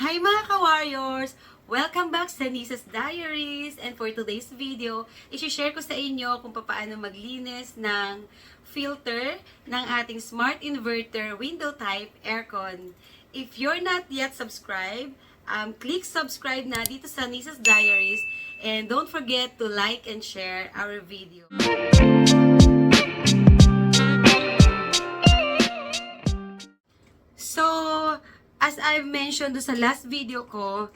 Hi mga ka-warriors! Welcome back sa Nisa's Diaries! And for today's video, isi-share ko sa inyo kung paano maglinis ng filter ng ating smart inverter window type aircon. If you're not yet subscribed, click subscribe na dito sa Nisa's Diaries and don't forget to like and share our video. So, as I've mentioned sa last video ko,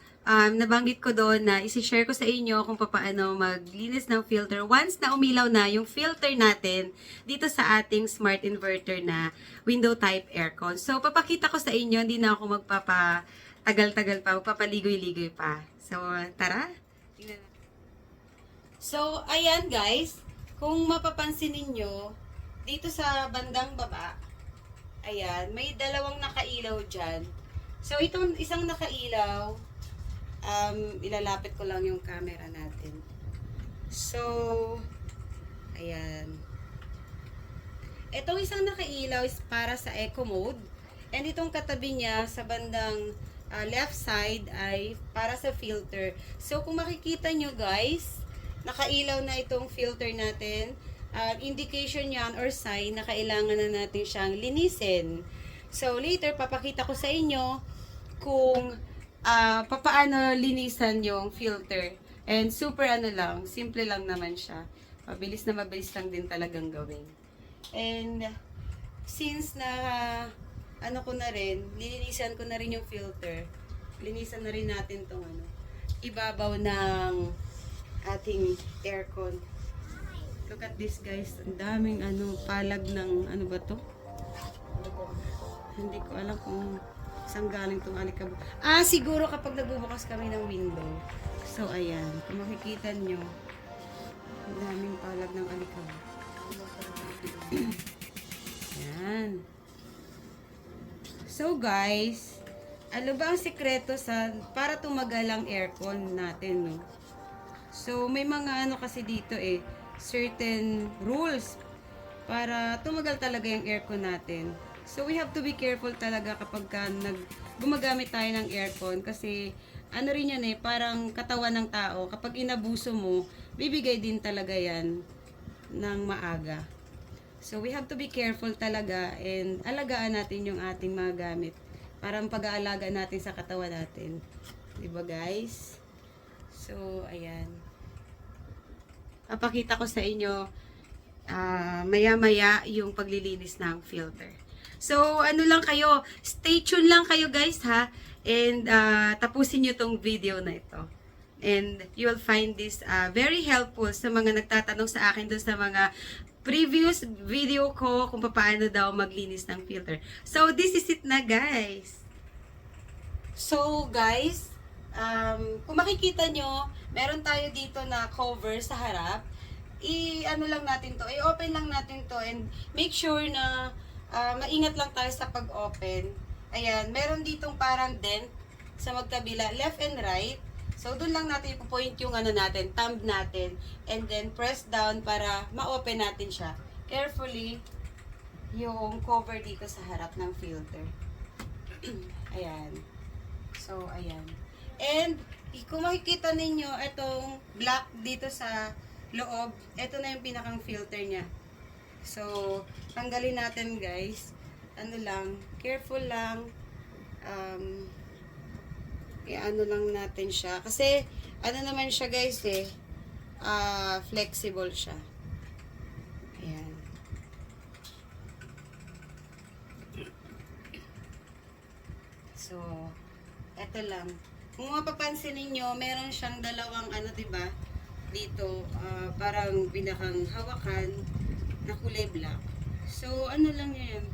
nabanggit ko doon na isi-share ko sa inyo kung paano maglinis ng filter once na umilaw na yung filter natin dito sa ating smart inverter na window type aircon. So, papakita ko sa inyo, hindi na ako magpapatagal-tagal pa, magpapaligoy-ligoy pa. So, tara! So, ayan guys, kung mapapansin ninyo, dito sa bandang baba, ayan, may dalawang nakailaw dyan. So, itong isang nakailaw, ilalapit ko lang yung camera natin. So, ayan. Itong isang nakailaw is para sa eco mode. And itong katabi niya sa bandang left side ay para sa filter. So, kung makikita nyo guys, nakailaw na itong filter natin. Indication yan or sign na kailangan na natin siyang linisin. So, later, papakita ko sa inyo kung paano linisan yung filter. And super lang, simple lang naman siya. Mabilis lang din talagang gawin. And, since na, ko na rin, linisan ko na rin yung filter, linisan na rin natin tong ibabaw ng ating aircon. Look at this guys, ang daming palag ng ba to? Hindi ko alam kung saan galing tong alikabok. Siguro kapag nagbubukas kami ng window. So ayan, kung makikita nyo, ang daming palag ng alikabok. Ayan. So guys, ano ba ang sikreto para tumagal ang aircon natin, no? So may mga kasi dito certain rules para tumagal talaga yung aircon natin. So we have to be careful talaga kapag gumagamit tayo ng aircon kasi rin yan parang katawan ng tao. Kapag inabuso mo, bibigay din talaga yan ng maaga. So we have to be careful talaga and alagaan natin yung ating mga gamit. Parang pag-aalaga natin sa katawan natin. Diba guys? So ayan. Papakita ko sa inyo maya-maya yung paglilinis ng filter. So, lang kayo, stay tuned lang kayo guys ha, and tapusin nyo tong video na ito. And you will find this very helpful sa mga nagtatanong sa akin doon sa mga previous video ko kung paano daw maglinis ng filter. So, this is it na guys. So, guys, kung makikita nyo, meron tayo dito na cover sa harap. Lang natin to, i-open lang natin to and make sure na maingat lang tayo sa pag-open. Ayan, meron ditong parang dent sa magkabila, left and right. So, dun lang natin ipo-point yung natin, thumb natin, and then press down para ma-open natin siya. Carefully, yung cover dito sa harap ng filter. Ayan. So, ayan. And, kung makikita ninyo, itong black dito sa loob, ito na yung pinakang filter niya. So, tanggalin natin guys. Careful lang. Lang natin siya. Kasi, naman siya guys flexible siya. Ayan. So, ito lang. Kung mapapansin ninyo, meron siyang dalawang diba? Dito, parang pinakang hawakan na kulay black. So, lang yan.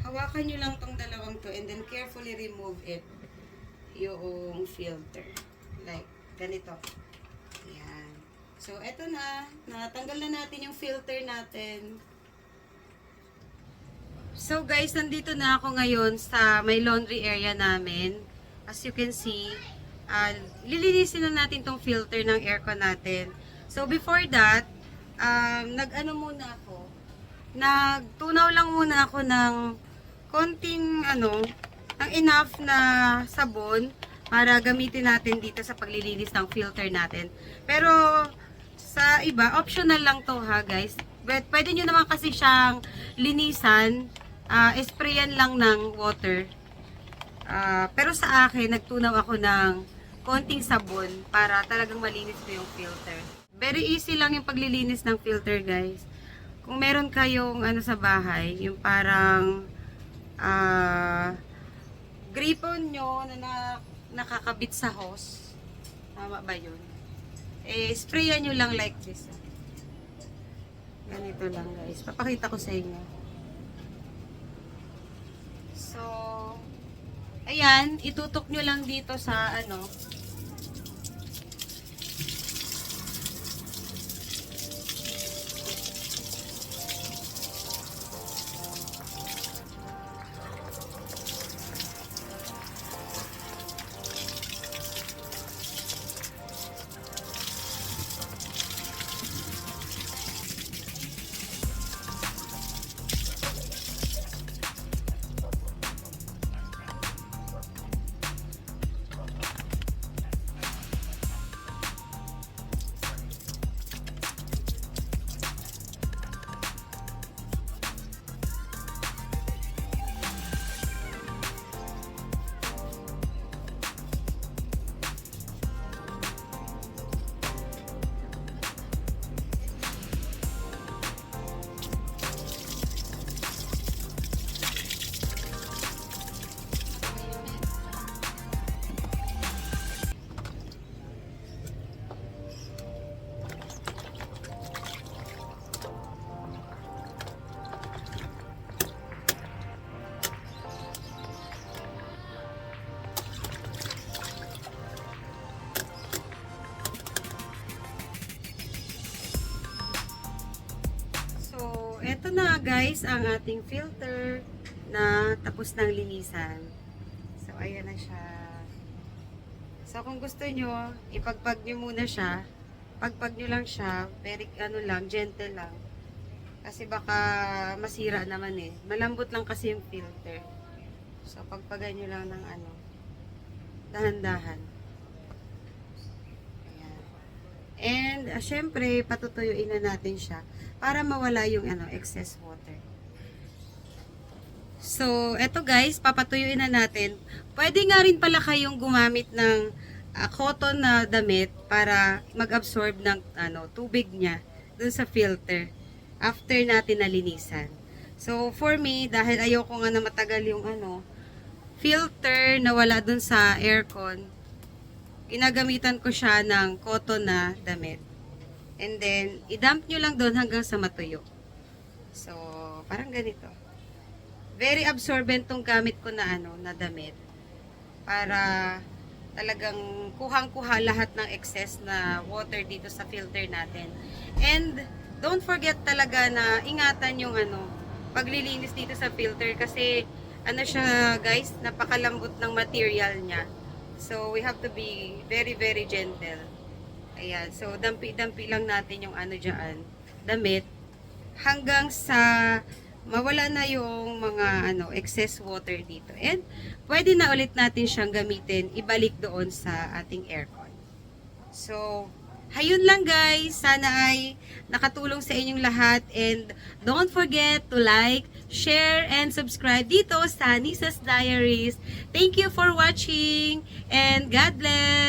Hawakan nyo lang tong dalawang to and then carefully remove it. Yung filter. Like, ganito. Ayan. So, eto na. Natanggal na natin yung filter natin. So, guys, nandito na ako ngayon sa may laundry area namin. As you can see, lilinisin na natin tong filter ng aircon natin. So, before that, muna ako. Nagtunaw lang muna ako ng konting, ng enough na sabon para gamitin natin dito sa paglilinis ng filter natin. Pero sa iba, optional lang to ha guys. But pwede nyo naman kasi siyang linisan, sprayan lang ng water. Pero sa akin, nagtunaw ako ng konting sabon para talagang malinis ko yung filter. Very easy lang yung paglilinis ng filter guys. Kung meron kayong ano sa bahay, yung parang gripon nyo na nakakabit sa hose. Tama ba yun? Sprayan nyo lang like this. Ganito lang guys. Papakita ko sa inyo. So, ayan, itutok nyo lang dito sa ano. Eto na guys ang ating filter na tapos ng linisan. So ayan na siya. So kung gusto nyo, ipagpag nyo muna siya. Pagpag nyo lang siya, very ano lang, gentle lang. Kasi baka masira naman eh. Malambot lang kasi yung filter. So pagpagan nyo lang ng ano, dahan-dahan. And syempre patutuyuin na natin siya para mawala yung ano excess water. So eto guys, papatuyuin na natin. Pwede nga rin pala kayong gumamit ng cotton na damit para mag-absorb ng ano tubig niya dun sa filter after natin nalinisan. So for me, dahil ayoko nga na matagal yung ano filter na wala dun sa aircon, ginagamitan ko siya ng cotton na damit. And then, i-dump nyo lang doon hanggang sa matuyo. So, parang ganito. Very absorbent tong gamit ko na ano, na damit. Para talagang kuhang-kuha lahat ng excess na water dito sa filter natin. And, don't forget talaga na ingatan yung ano, paglilinis dito sa filter kasi ano siya guys, napakalambot ng material niya. So, we have to be very, very gentle. Ayan. So, dampi-dampi lang natin yung ano dyan, damit, hanggang sa mawala na yung mga ano, excess water dito. And, pwede na ulit natin siyang gamitin, ibalik doon sa ating aircon. So, hayun lang guys. Sana ay nakatulong sa inyong lahat. And, don't forget to like, share, and subscribe dito sa Nisa's Diaries. Thank you for watching, and God bless!